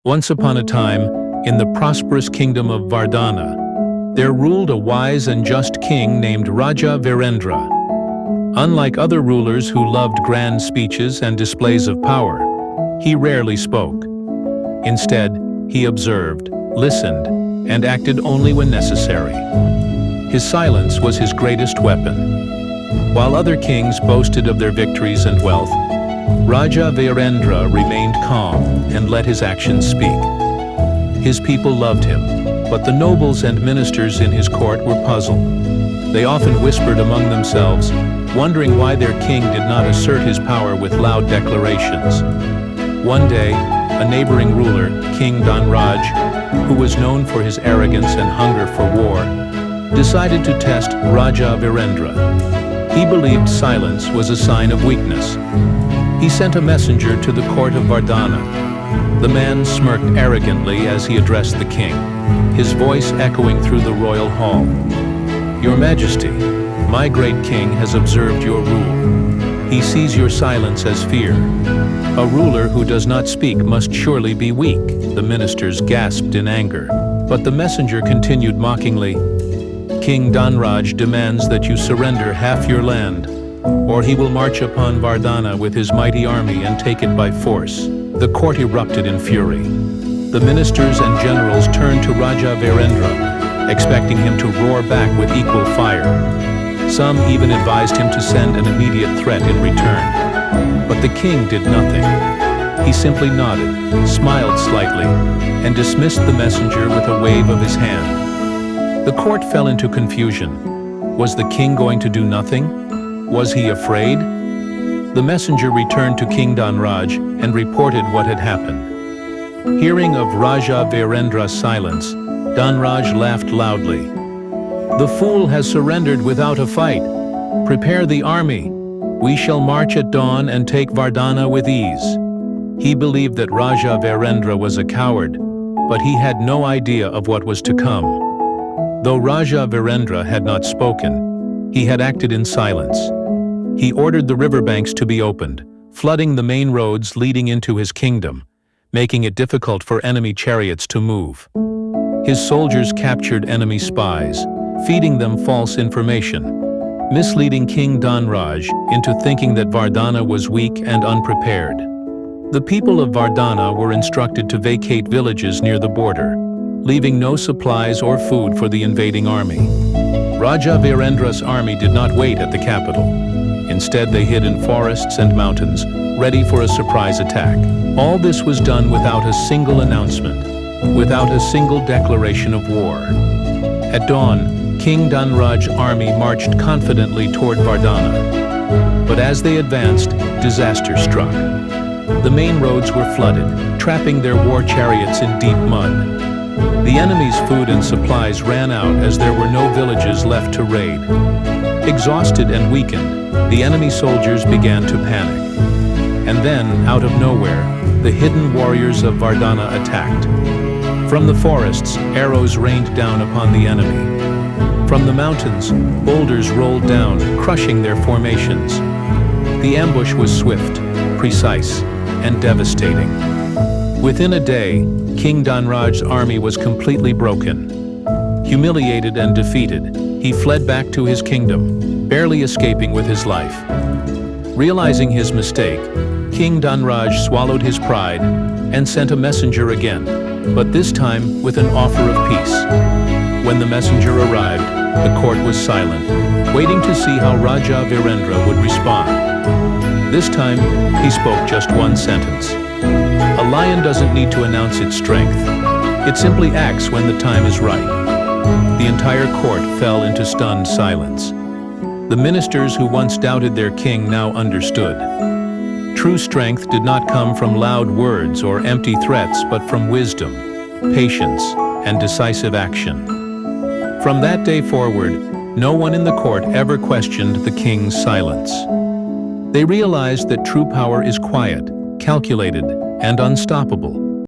Once upon a time, in the prosperous kingdom of Vardhana, there ruled a wise and just king named Raja Virendra. Unlike other rulers who loved grand speeches and displays of power, he rarely spoke. Instead, he observed, listened, and acted only when necessary. His silence was his greatest weapon. While other kings boasted of their victories and wealth, Raja Virendra remained calm and let his actions speak. His people loved him, but the nobles and ministers in his court were puzzled. They often whispered among themselves, wondering why their king did not assert his power with loud declarations. One day, a neighboring ruler, King Dhanraj, who was known for his arrogance and hunger for war, decided to test Raja Virendra. He believed silence was a sign of weakness. He sent a messenger to the court of Vardhana. The man smirked arrogantly as he addressed the king, his voice echoing through the royal hall. "Your Majesty, my great king has observed your rule. He sees your silence as fear. A ruler who does not speak must surely be weak," the ministers gasped in anger. But the messenger continued mockingly, "King Dhanraj demands that you surrender half your land, or he will march upon Vardhana with his mighty army and take it by force." The court erupted in fury. The ministers and generals turned to Raja Virendra, expecting him to roar back with equal fire. Some even advised him to send an immediate threat in return. But the king did nothing. He simply nodded, smiled slightly, and dismissed the messenger with a wave of his hand. The court fell into confusion. Was the king going to do nothing? Was he afraid? The messenger returned to King Dhanraj and reported what had happened. Hearing of Raja Virendra's silence, Dhanraj laughed loudly. "The fool has surrendered without a fight. Prepare the army. We shall march at dawn and take Vardhana with ease." He believed that Raja Virendra was a coward, but he had no idea of what was to come. Though Raja Virendra had not spoken, he had acted in silence. He ordered the riverbanks to be opened, flooding the main roads leading into his kingdom, making it difficult for enemy chariots to move. His soldiers captured enemy spies, feeding them false information, misleading King Dhanraj into thinking that Vardhana was weak and unprepared. The people of Vardhana were instructed to vacate villages near the border, leaving no supplies or food for the invading army. Raja Virendra's army did not wait at the capital. Instead, they hid in forests and mountains, ready for a surprise attack. All this was done without a single announcement, without a single declaration of war. At dawn, King Dhanraj's army marched confidently toward Vardhana. But as they advanced, disaster struck. The main roads were flooded, trapping their war chariots in deep mud. The enemy's food and supplies ran out as there were no villages left to raid. Exhausted and weakened, the enemy soldiers began to panic. And then, out of nowhere, the hidden warriors of Vardhana attacked. From the forests, arrows rained down upon the enemy. From the mountains, boulders rolled down, crushing their formations. The ambush was swift, precise, and devastating. Within a day, King Dhanraj's army was completely broken. Humiliated and defeated, he fled back to his kingdom, barely escaping with his life. Realizing his mistake, King Dhanraj swallowed his pride and sent a messenger again, but this time with an offer of peace. When the messenger arrived, the court was silent, waiting to see how Raja Virendra would respond. This time, he spoke just one sentence. "A lion doesn't need to announce its strength. It simply acts when the time is right." The entire court fell into stunned silence. The ministers who once doubted their king now understood. True strength did not come from loud words or empty threats, but from wisdom, patience, and decisive action. From that day forward, no one in the court ever questioned the king's silence. They realized that true power is quiet, calculated, and unstoppable.